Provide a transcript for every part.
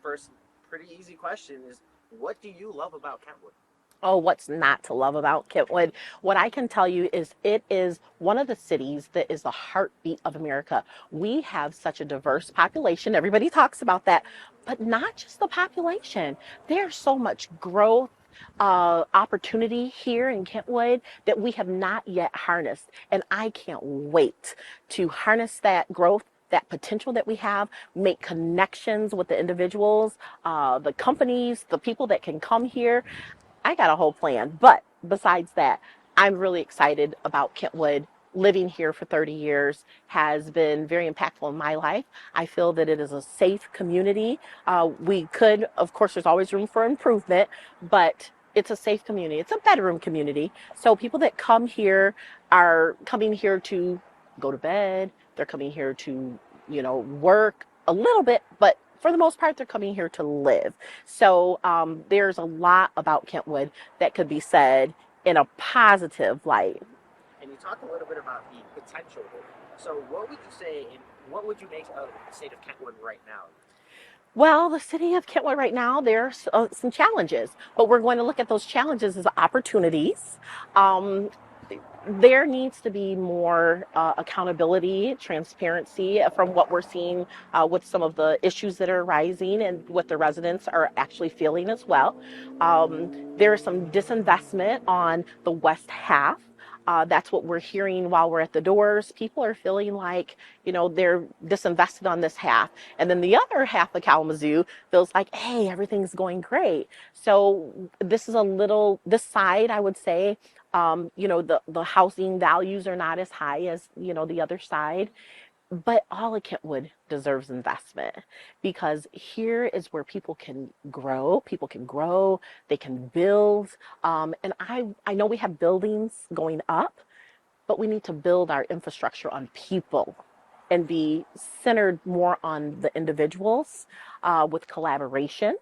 first pretty easy question is, what do you love about Kentwood? Oh, what's not to love about Kentwood? What I can tell you is it is one of the cities that is the heartbeat of America. We have such a diverse population. Everybody talks about that, but not just the population. There's so much growth. Opportunity here in Kentwood that we have not yet harnessed. And I can't wait to harness that growth, that potential that we have, make connections with the individuals, the companies, the people that can come here. I got a whole plan. But besides that, I'm really excited about Kentwood. Living here for 30 years has been very impactful in my life. I feel that it is a safe community. We could, of course, there's always room for improvement, but it's a safe community. It's a bedroom community. So people that come here are coming here to go to bed. They're coming here to, work a little bit, but for the most part, they're coming here to live. So there's a lot about Kentwood that could be said in a positive light. And you talked a little bit about the potential here. So what would you say, and what would you make of the state of Kentwood right now? Well, the city of Kentwood right now, there's some challenges, but we're going to look at those challenges as opportunities. Um, there needs to be more accountability, transparency from what we're seeing with some of the issues that are rising and what the residents are actually feeling as well. There is some disinvestment on the west half. That's what we're hearing while we're at the doors. People are feeling like, they're disinvested on this half. And then the other half of Kalamazoo feels like, hey, everything's going great. So this side, I would say, the housing values are not as high as, the other side. But all of Kentwood deserves investment because here is where people can grow, they can build. And I know we have buildings going up, but we need to build our infrastructure on people and be centered more on the individuals with collaboration.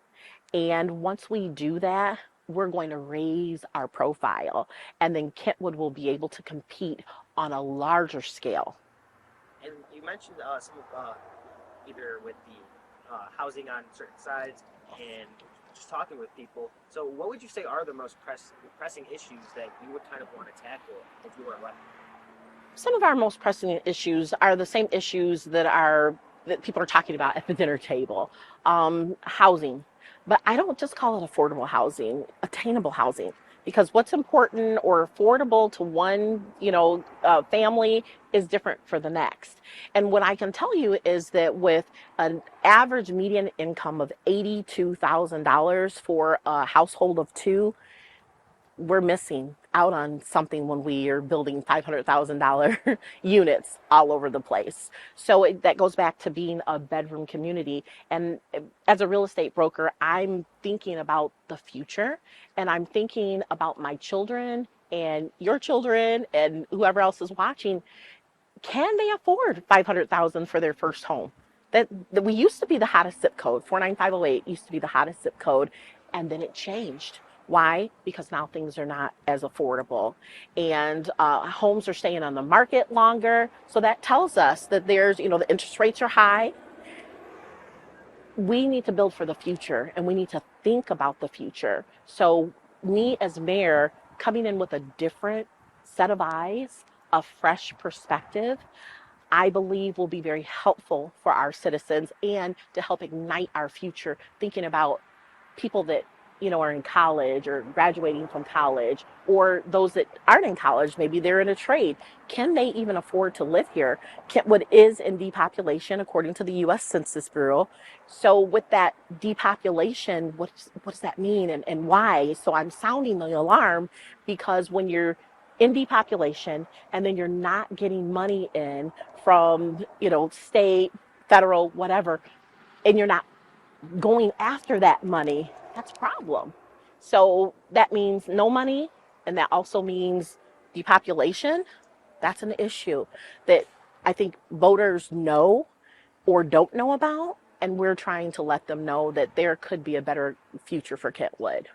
And once we do that, we're going to raise our profile, and then Kentwood will be able to compete on a larger scale. And you mentioned some of either with the housing on certain sides and just talking with people. So what would you say are the most pressing issues that you would kind of want to tackle if you were elected? Some of our most pressing issues are the same issues that people are talking about at the dinner table. Housing, but I don't just call it affordable housing, attainable housing. Because what's important or affordable to one, family is different for the next. And what I can tell you is that with an average median income of $82,000 for a household of two, we're missing out on something when we are building $500,000 units all over the place. So that goes back to being a bedroom community. And as a real estate broker, I'm thinking about the future, and I'm thinking about my children and your children and whoever else is watching. Can they afford 500,000 for their first home? That we used to be the hottest zip code. 49508 used to be the hottest zip code, and then it changed. Why? Because now things are not as affordable, and homes are staying on the market longer. So that tells us that the interest rates are high. We need to build for the future, and we need to think about the future. So me as mayor, coming in with a different set of eyes, a fresh perspective, I believe will be very helpful for our citizens and to help ignite our future, thinking about people that are in college or graduating from college, or those that aren't in college, maybe they're in a trade. Can they even afford to live here? Kentwood is in depopulation according to the US Census Bureau. So with that depopulation, what does that mean, and why? So I'm sounding the alarm, because when you're in depopulation and then you're not getting money in from state, federal, whatever, and you're not going after that money, that's a problem. So that means no money, and that also means depopulation. That's an issue that I think voters know or don't know about, and we're trying to let them know that there could be a better future for Kentwood.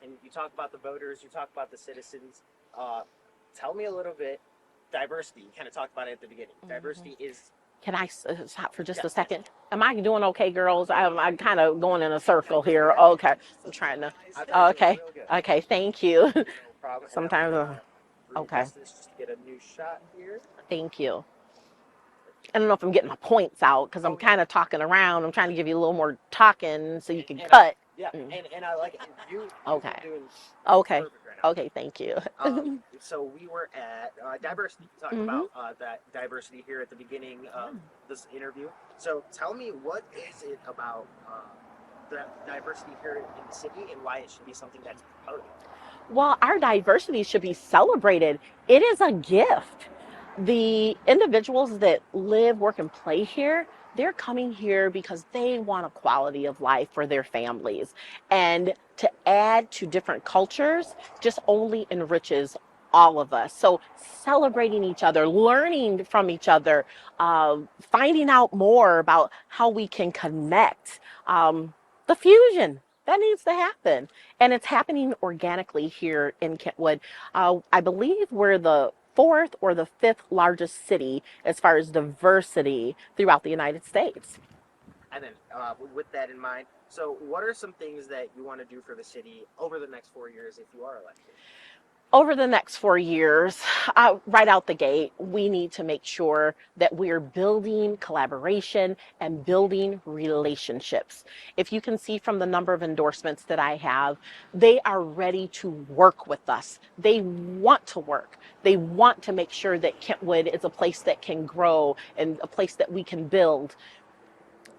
And you talk about the voters, you talk about the citizens. Uh, Tell me a little bit. Diversity. You kind of talked about it at the beginning. Mm-hmm. Diversity is Can I stop for just a Yes, second? yes. Am I doing okay, girls? I'm kind of going in a circle here. Yeah. Okay. I'm trying to. I thought you were doing Okay. real good. Okay. Thank you. No problem. And I'm Sometimes. gonna Okay. readjust this just to get a new shot here. Thank you. I don't know if I'm getting my points out because I'm Oh, kind of talking around. I'm trying to give you a little more talking so you can and cut. yeah, Mm. and I like it. You've Okay. been doing Okay. perfect right now. Okay. Thank you. So we were at diversity, talking Mhm. about that diversity here at the beginning of this interview. So tell me, what is it about the diversity here in the city, and why it should be something that's promoted? Well, our diversity should be celebrated. It is a gift. The individuals that live, work, and play here, they're coming here because they want a quality of life for their families. And to add to different cultures just only enriches all of us. So celebrating each other, learning from each other, finding out more about how we can connect, the fusion that needs to happen. And it's happening organically here in Kentwood. I believe we're the fourth or the fifth largest city as far as diversity throughout the United States. And then, with that in mind, so what are some things that you want to do for the city over the next 4 years if you are elected? Over the next 4 years, right out the gate, we need to make sure that we're building collaboration and building relationships. If you can see from the number of endorsements that I have, they are ready to work with us. They want to work. They want to make sure that Kentwood is a place that can grow and a place that we can build.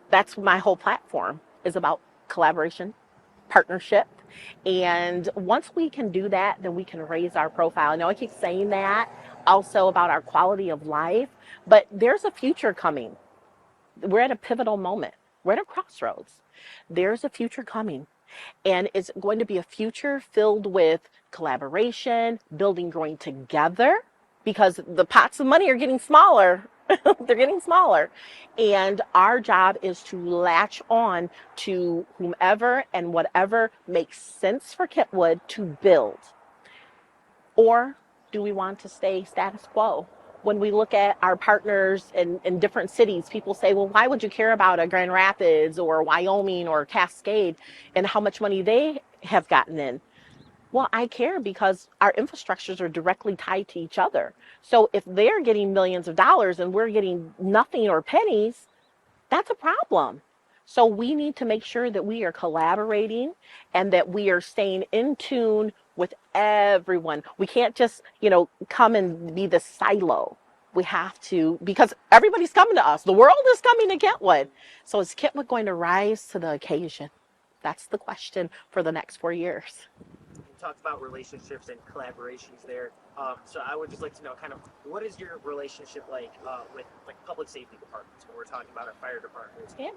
That's my whole platform is about collaboration, partnership. And once we can do that, then we can raise our profile. I know I keep saying that also about our quality of life, but there's a future coming. We're at a pivotal moment. We're at a crossroads. There's a future coming. And it's going to be a future filled with collaboration, building, growing together, because the pots of money are getting smaller. They're getting smaller. And our job is to latch on to whomever and whatever makes sense for Kentwood to build. Or do we want to stay status quo? When we look at our partners in different cities, people say, well, why would you care about a Grand Rapids or Wyoming or Cascade and how much money they have gotten in? Well, I care because our infrastructures are directly tied to each other. So if they're getting millions of dollars and we're getting nothing or pennies, that's a problem. So we need to make sure that we are collaborating and that we are staying in tune with everyone. We can't just, come and be the silo. We have to, because everybody's coming to us. The world is coming to Kentwood. So is Kentwood going to rise to the occasion? That's the question for the next 4 years. You talked about relationships and collaborations there. So I would just like to know, kind of, what is your relationship like with like public safety departments when we're talking about our fire departments, Yeah.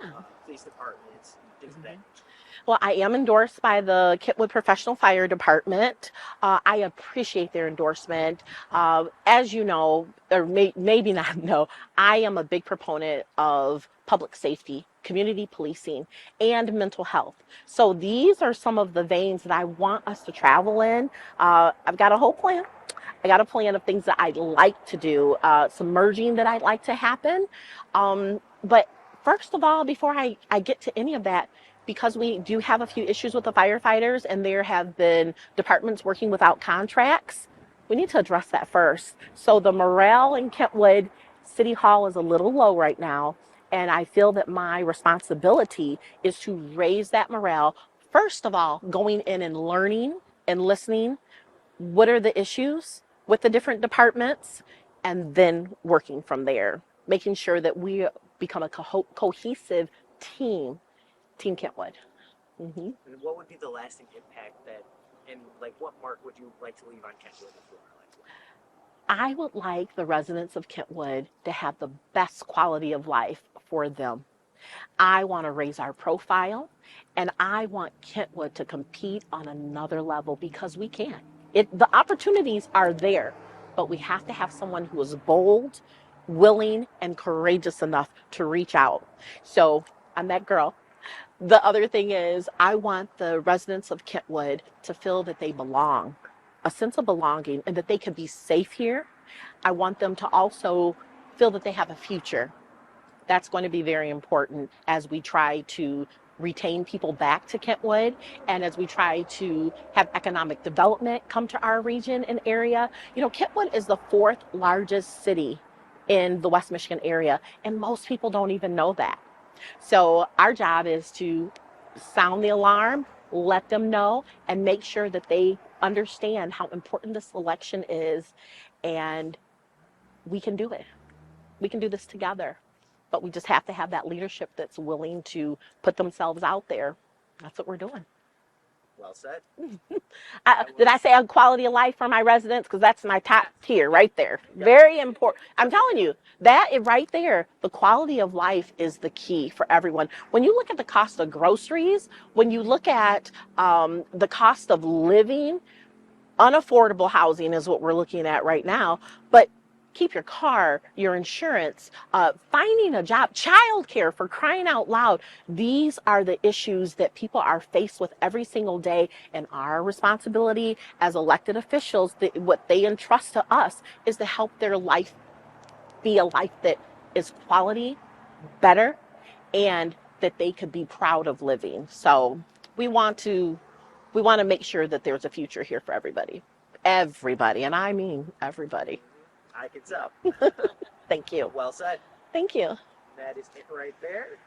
Police departments, things of that nature? Well, I am endorsed by the Kentwood Professional Fire Department. I appreciate their endorsement. As you know, or maybe not know, I am a big proponent of public safety, community policing, and mental health. So these are some of the veins that I want us to travel in. I've got a whole plan. I got a plan of things that I'd like to do, some merging that I'd like to happen. But first of all, before I get to any of that, because we do have a few issues with the firefighters and there have been departments working without contracts, we need to address that first. So the morale in Kentwood City Hall is a little low right now. And I feel that my responsibility is to raise that morale. First of all, going in and learning and listening. What are the issues with the different departments? And then working from there, making sure that we become a cohesive team, Team Kentwood. And what would be the lasting impact that, and like, what mark would you like to leave on Kentwood if you are elected? I would like the residents of Kentwood to have the best quality of life for them. I want to raise our profile, and I want Kentwood to compete on another level because we can. The opportunities are there, but we have to have someone who is bold, willing, and courageous enough to reach out. So I'm that girl. The other thing is, I want the residents of Kentwood to feel that they belong, a sense of belonging, and that they can be safe here. I want them to also feel that they have a future. That's going to be very important as we try to retain people back to Kentwood and as we try to have economic development come to our region and area. You know, Kentwood is the fourth largest city in the West Michigan area, and most people don't even know that. So our job is to sound the alarm, let them know, and make sure that they understand how important this election is, and we can do it. We can do this together. But we just have to have that leadership that's willing to put themselves out there. That's what we're doing. Well said. Did I say a quality of life for my residents? Because that's my top tier right there. Yeah. Very important. I'm telling you, that is right there. The quality of life is the key for everyone. When you look at the cost of groceries, when you look at the cost of living, unaffordable housing is what we're looking at right now. But keep your car, your insurance, finding a job, childcare, for crying out loud. These are the issues that people are faced with every single day, and our responsibility as elected officials, what they entrust to us, is to help their life be a life that is quality, better, and that they could be proud of living. So we want to make sure that there's a future here for everybody. Everybody, and I mean everybody. I can tell. Thank you. Well said. Thank you. That is it right there.